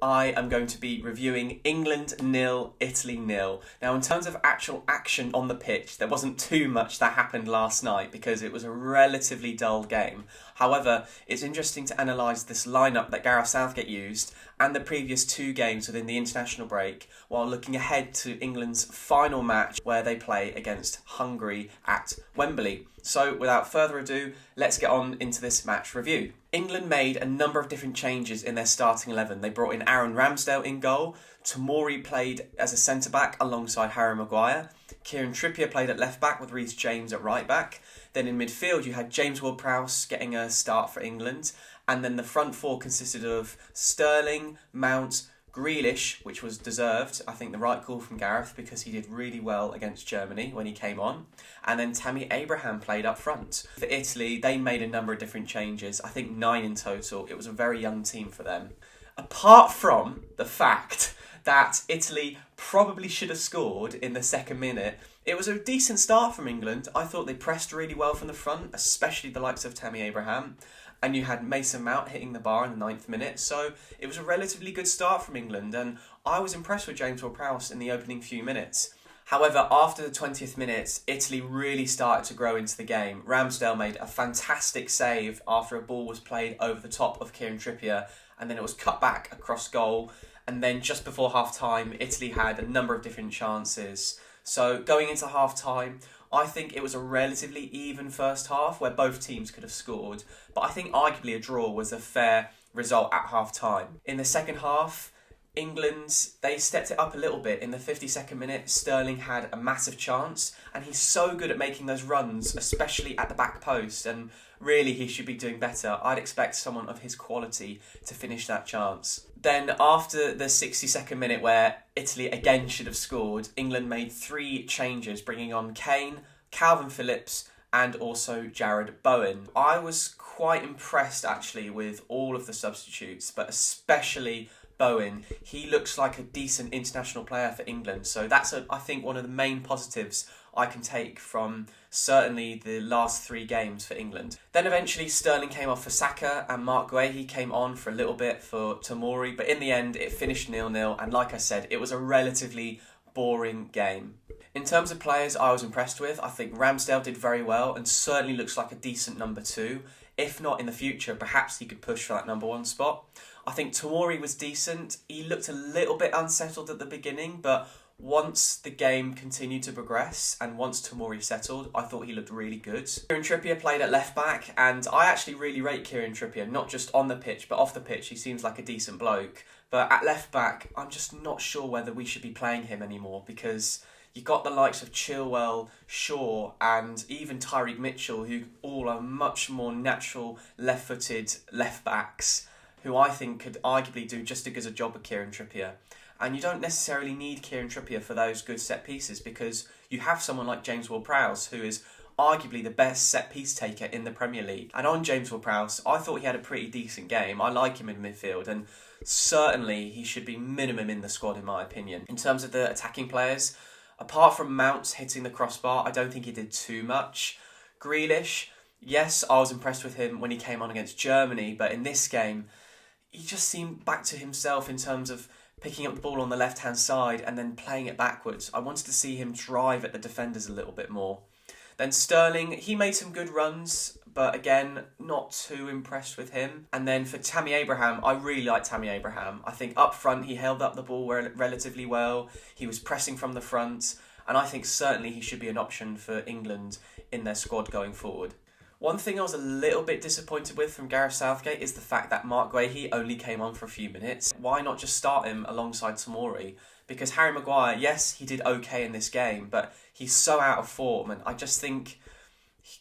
I am going to be reviewing England 0, Italy 0. Now, in terms of actual action on the pitch, there wasn't too much that happened last night because it was a relatively dull game. However, it's interesting to analyse this lineup that Gareth Southgate used and the previous two games within the international break while looking ahead to England's final match where they play against Hungary at Wembley. So, without further ado, let's get on into this match review. England made a number of different changes in their starting 11. They brought in Aaron Ramsdale in goal. Tomori played as a centre-back alongside Harry Maguire. Kieran Trippier played at left-back with Reece James at right-back. Then in midfield you had James Ward-Prowse getting a start for England. And then the front four consisted of Sterling, Mount, Grealish, which was deserved, I think the right call from Gareth because he did really well against Germany when he came on. And then Tammy Abraham played up front. For Italy, they made a number of different changes, I think 9 in total. It was a very young team for them. Apart from the fact that Italy probably should have scored in the second minute, it was a decent start from England. I thought they pressed really well from the front, especially the likes of Tammy Abraham. And you had Mason Mount hitting the bar in the 9th minute. So it was a relatively good start from England. And I was impressed with James Ward-Prowse in the opening few minutes. However, after the 20th minute, Italy really started to grow into the game. Ramsdale made a fantastic save after a ball was played over the top of Kieran Trippier. And then it was cut back across goal. And then just before half-time, Italy had a number of different chances. So going into half-time, I think it was a relatively even first half where both teams could have scored, but I think arguably a draw was a fair result at half-time. In the second half, England, they stepped it up a little bit. In the 52nd minute, Sterling had a massive chance, and he's so good at making those runs, especially at the back post, and really he should be doing better. I'd expect someone of his quality to finish that chance. Then after the 62nd minute where Italy again should have scored, England made 3 changes, bringing on Kane, Calvin Phillips and also Jared Bowen. I was quite impressed actually with all of the substitutes, but especially Bowen. He looks like a decent international player for England, so that's I think one of the main positives I can take from certainly the last 3 games for England. Then eventually Sterling came off for Saka and Mark Guehi came on for a little bit for Tomori, but in the end it finished 0-0 and like I said, it was a relatively boring game. In terms of players I was impressed with, I think Ramsdale did very well and certainly looks like a decent number 2. If not in the future, perhaps he could push for that number 1 spot. I think Tomori was decent. He looked a little bit unsettled at the beginning, but once the game continued to progress and once Tomori settled, I thought he looked really good. Kieran Trippier played at left back and I actually really rate Kieran Trippier, not just on the pitch but off the pitch. He seems like a decent bloke. But at left back, I'm just not sure whether we should be playing him anymore because you've got the likes of Chilwell, Shaw and even Tyreek Mitchell who all are much more natural left-footed left backs who I think could arguably do just as good a job as Kieran Trippier. And you don't necessarily need Kieran Trippier for those good set pieces because you have someone like James Ward-Prowse who is arguably the best set piece taker in the Premier League. And on James Ward-Prowse, I thought he had a pretty decent game. I like him in midfield and certainly he should be minimum in the squad in my opinion. In terms of the attacking players, apart from Mount hitting the crossbar, I don't think he did too much. Grealish, yes, I was impressed with him when he came on against Germany, but in this game, he just seemed back to himself in terms of picking up the ball on the left-hand side and then playing it backwards. I wanted to see him drive at the defenders a little bit more. Then Sterling, he made some good runs, but again, not too impressed with him. And then for Tammy Abraham, I really like Tammy Abraham. I think up front, he held up the ball relatively well. He was pressing from the front. And I think certainly he should be an option for England in their squad going forward. One thing I was a little bit disappointed with from Gareth Southgate is the fact that Mark Guehi only came on for a few minutes. Why not just start him alongside Tomori? Because Harry Maguire, yes, he did okay in this game, but he's so out of form and I just think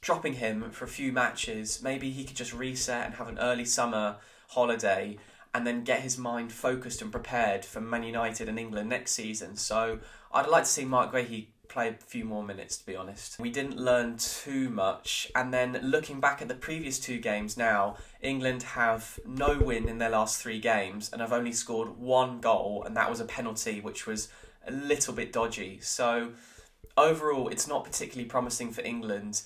dropping him for a few matches, maybe he could just reset and have an early summer holiday and then get his mind focused and prepared for Man United and England next season. So I'd like to see Mark Guehi play a few more minutes, to be honest. We didn't learn too much, and then looking back at the previous 2 games now, England have no win in their last 3 games and have only scored 1 goal, and that was a penalty which was a little bit dodgy. So overall, it's not particularly promising for England.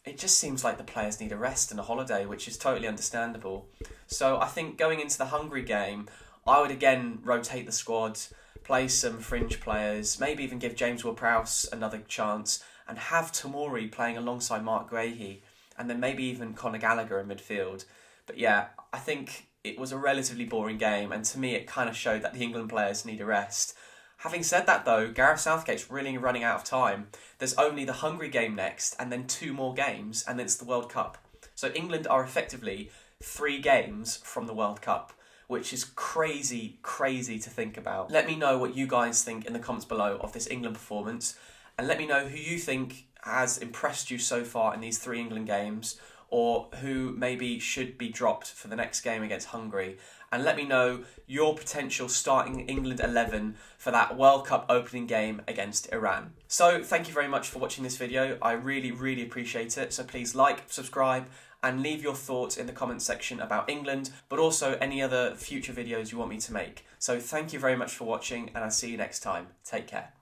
It just seems like the players need a rest and a holiday, which is totally understandable. So I think going into the Hungary game, I would again rotate the squad, play some fringe players, maybe even give James Ward-Prowse another chance, and have Tomori playing alongside Mark Guehi, and then maybe even Conor Gallagher in midfield. But yeah, I think it was a relatively boring game, and to me it kind of showed that the England players need a rest. Having said that though, Gareth Southgate's really running out of time. There's only the Hungary game next, and then 2 more games, and then it's the World Cup. So England are effectively 3 games from the World Cup, which is crazy to think about. Let me know what you guys think in the comments below of this England performance, and let me know who you think has impressed you so far in these 3 England games, or who maybe should be dropped for the next game against Hungary. And let me know your potential starting England 11 for that World Cup opening game against Iran. So thank you very much for watching this video. I really appreciate it. So please like, subscribe, and leave your thoughts in the comments section about England, but also any other future videos you want me to make. So thank you very much for watching, and I'll see you next time. Take care.